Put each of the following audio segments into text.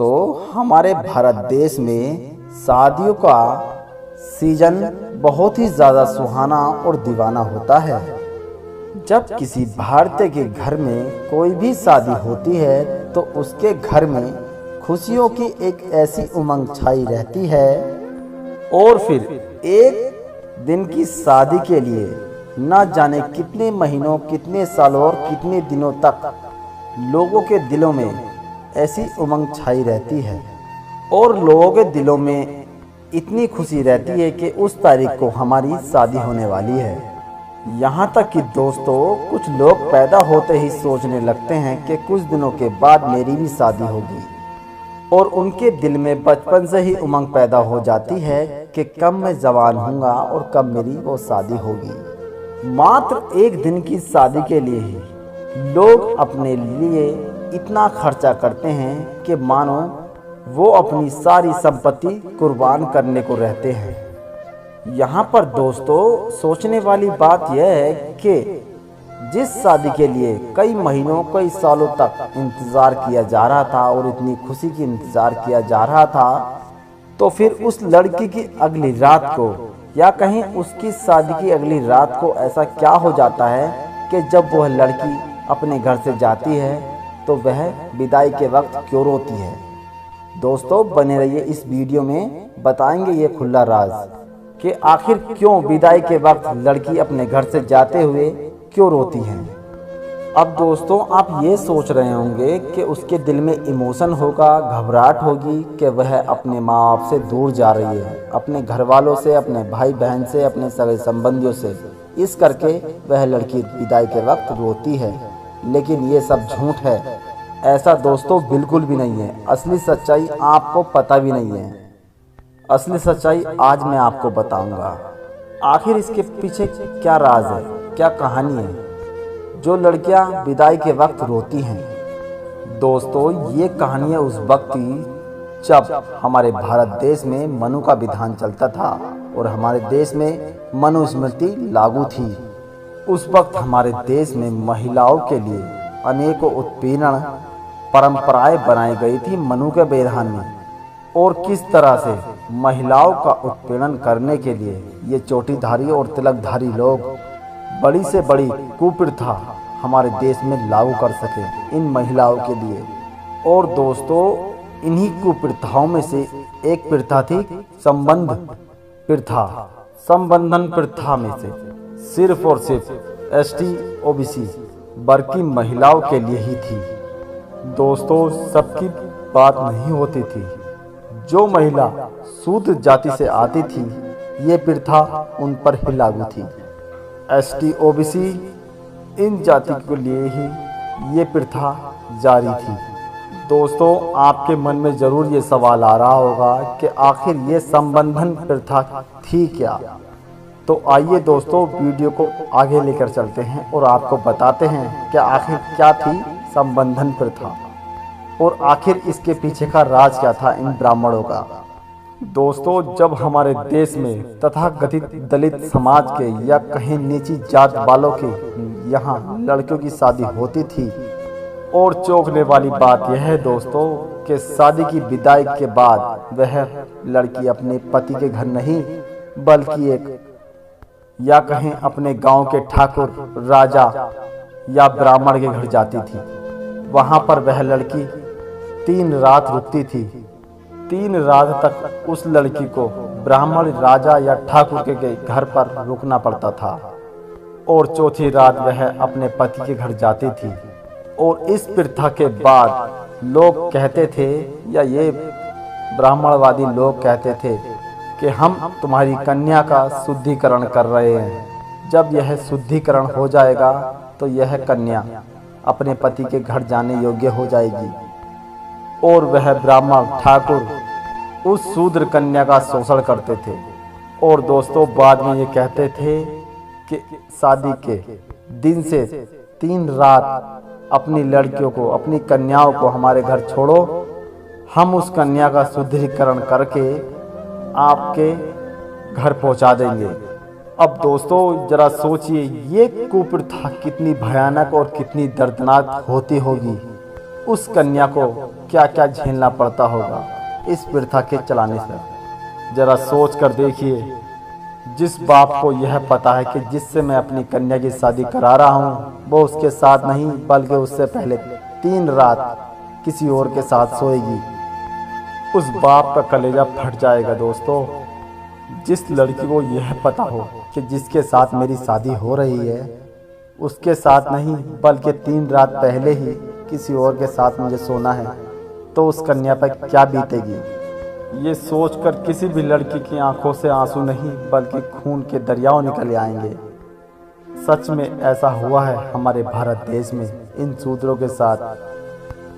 दोस्तों, हमारे भारत देश में शादियों का सीजन बहुत ही ज़्यादा सुहाना और दीवाना होता है। जब किसी भारतीय के घर में कोई भी शादी होती है तो उसके घर में खुशियों की एक ऐसी उमंग छाई रहती है। और फिर एक दिन की शादी के लिए न जाने कितने महीनों, कितने सालों और कितने दिनों तक लोगों के दिलों में ऐसी उमंग छाई रहती है और लोगों के दिलों में इतनी खुशी रहती है कि उस तारीख को हमारी शादी होने वाली है। यहाँ तक कि दोस्तों, कुछ लोग पैदा होते ही सोचने लगते हैं कि कुछ दिनों के बाद मेरी भी शादी होगी और उनके दिल में बचपन से ही उमंग पैदा हो जाती है कि कब मैं जवान होऊंगा और कब मेरी वो शादी होगी। मात्र एक दिन की शादी के लिए ही लोग अपने लिए इतना खर्चा करते हैं कि मानो वो अपनी सारी संपत्ति कुर्बान करने को रहते हैं। यहाँ पर दोस्तों, सोचने वाली बात यह है कि जिस शादी के लिए कई महीनों, कई सालों तक इंतज़ार किया जा रहा था और इतनी खुशी की इंतज़ार किया जा रहा था, तो फिर उस लड़की की अगली रात को या कहीं उसकी शादी की अगली रात को ऐसा क्या हो जाता है कि जब वह लड़की अपने घर से जाती है तो वह विदाई के वक्त क्यों रोती है। दोस्तों, बने रहिए इस वीडियो में, बताएंगे ये खुला राज कि आखिर क्यों विदाई के वक्त लड़की अपने घर से जाते हुए क्यों रोती है। अब दोस्तों, आप ये सोच रहे होंगे कि उसके दिल में इमोशन होगा, घबराहट होगी कि वह अपने माँ बाप से दूर जा रही है, अपने घर वालों से, अपने भाई बहन से, अपने सगे संबंधियों से, इस करके वह लड़की विदाई के वक्त रोती है। लेकिन ये सब झूठ है। ऐसा दोस्तों बिल्कुल भी नहीं है। असली सच्चाई आपको पता भी नहीं है। असली सच्चाई आज मैं आपको बताऊंगा। आखिर इसके पीछे क्या राज है, क्या कहानी है जो लड़कियां विदाई के वक्त रोती हैं। दोस्तों, ये कहानियाँ उस वक्त थी जब हमारे भारत देश में मनु का विधान चलता था और हमारे देश में मनुस्मृति लागू थी। उस वक्त हमारे देश में महिलाओं के लिए अनेकों उत्पीड़न परंपराएं बनाई गई थी मनु के विधान में। और किस तरह से महिलाओं का उत्पीड़न करने के लिए ये चोटीधारी और तिलकधारी लोग बड़ी से बड़ी कुप्रथा हमारे देश में लागू कर सके इन महिलाओं के लिए। और दोस्तों, इन्हीं कुप्रथाओं में से एक प्रथा थी संबंध प्रथा। संबंधन प्रथा में से सिर्फ और सिर्फ ST OBC वर्ग की महिलाओं के लिए ही थी। दोस्तों, सबकी बात नहीं होती थी। जो महिला शूद्र जाति से आती थी, ये प्रथा उन पर ही लागू थी। ST OBC इन जाति के लिए ही ये प्रथा जारी थी। दोस्तों, आपके मन में जरूर ये सवाल आ रहा होगा कि आखिर ये संबंधन प्रथा थी क्या। तो आइए दोस्तों, वीडियो को आगे लेकर चलते हैं और आपको बताते हैं कि आखिर क्या थी संबंधन प्रथा और आखिर इसके पीछे का राज क्या था इन ब्राह्मणों का। दोस्तों, जब हमारे देश में तथाकथित दलित समाज के या कहीं नीची जात वालों के यहाँ लड़कियों की शादी होती थी, और चौंकने वाली बात यह है दोस्तों कि शादी की विदाई के बाद वह लड़की अपने पति के घर नहीं बल्कि एक या कहीं अपने गांव के ठाकुर, राजा या ब्राह्मण के घर जाती थी। वहां पर वह लड़की 3 रात रुकती थी। 3 रात तक उस लड़की को ब्राह्मण, राजा या ठाकुर के घर पर रुकना पड़ता था और चौथी रात वह अपने पति के घर जाती थी। और इस प्रथा के बाद लोग कहते थे, या ये ब्राह्मणवादी लोग कहते थे कि हम तुम्हारी कन्या का शुद्धिकरण कर रहे हैं। जब यह शुद्धिकरण हो जाएगा तो यह कन्या अपने पति के घर जाने योग्य हो जाएगी। और वह ब्राह्मण ठाकुर उस शूद्र कन्या का शोषण करते थे। और दोस्तों, बाद में ये कहते थे कि शादी के दिन से 3 रात अपनी लड़कियों को, अपनी कन्याओं को हमारे घर छोड़ो, हम उस कन्या का शुद्धिकरण करके आपके घर पहुंचा देंगे। अब दोस्तों, जरा सोचिए ये कुप्रथा कितनी भयानक और कितनी दर्दनाक होती होगी। उस कन्या को क्या क्या झेलना पड़ता होगा इस प्रथा के चलाने से। जरा सोच कर देखिए, जिस बाप को यह पता है कि जिससे मैं अपनी कन्या की शादी करा रहा हूँ वो उसके साथ नहीं बल्कि उससे पहले 3 रात किसी और के साथ सोएगी, उस बाप का कलेजा फट जाएगा दोस्तों। जिस लड़की को यह पता हो कि जिसके साथ मेरी शादी हो रही है उसके साथ नहीं बल्कि 3 रात पहले ही किसी और के साथ मुझे सोना है, तो उस कन्या पर क्या बीतेगी। ये सोचकर किसी भी लड़की की आंखों से आंसू नहीं बल्कि खून के दरियाओं निकल आएंगे। सच में ऐसा हुआ है हमारे भारत देश में इन शूद्रों के साथ।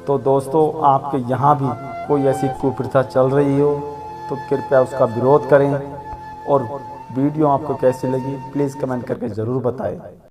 तो दोस्तों, आपके यहाँ भी कोई ऐसी कुप्रथा चल रही हो तो कृपया उसका विरोध करें, और वीडियो आपको कैसी लगी प्लीज़ कमेंट करके ज़रूर बताएं।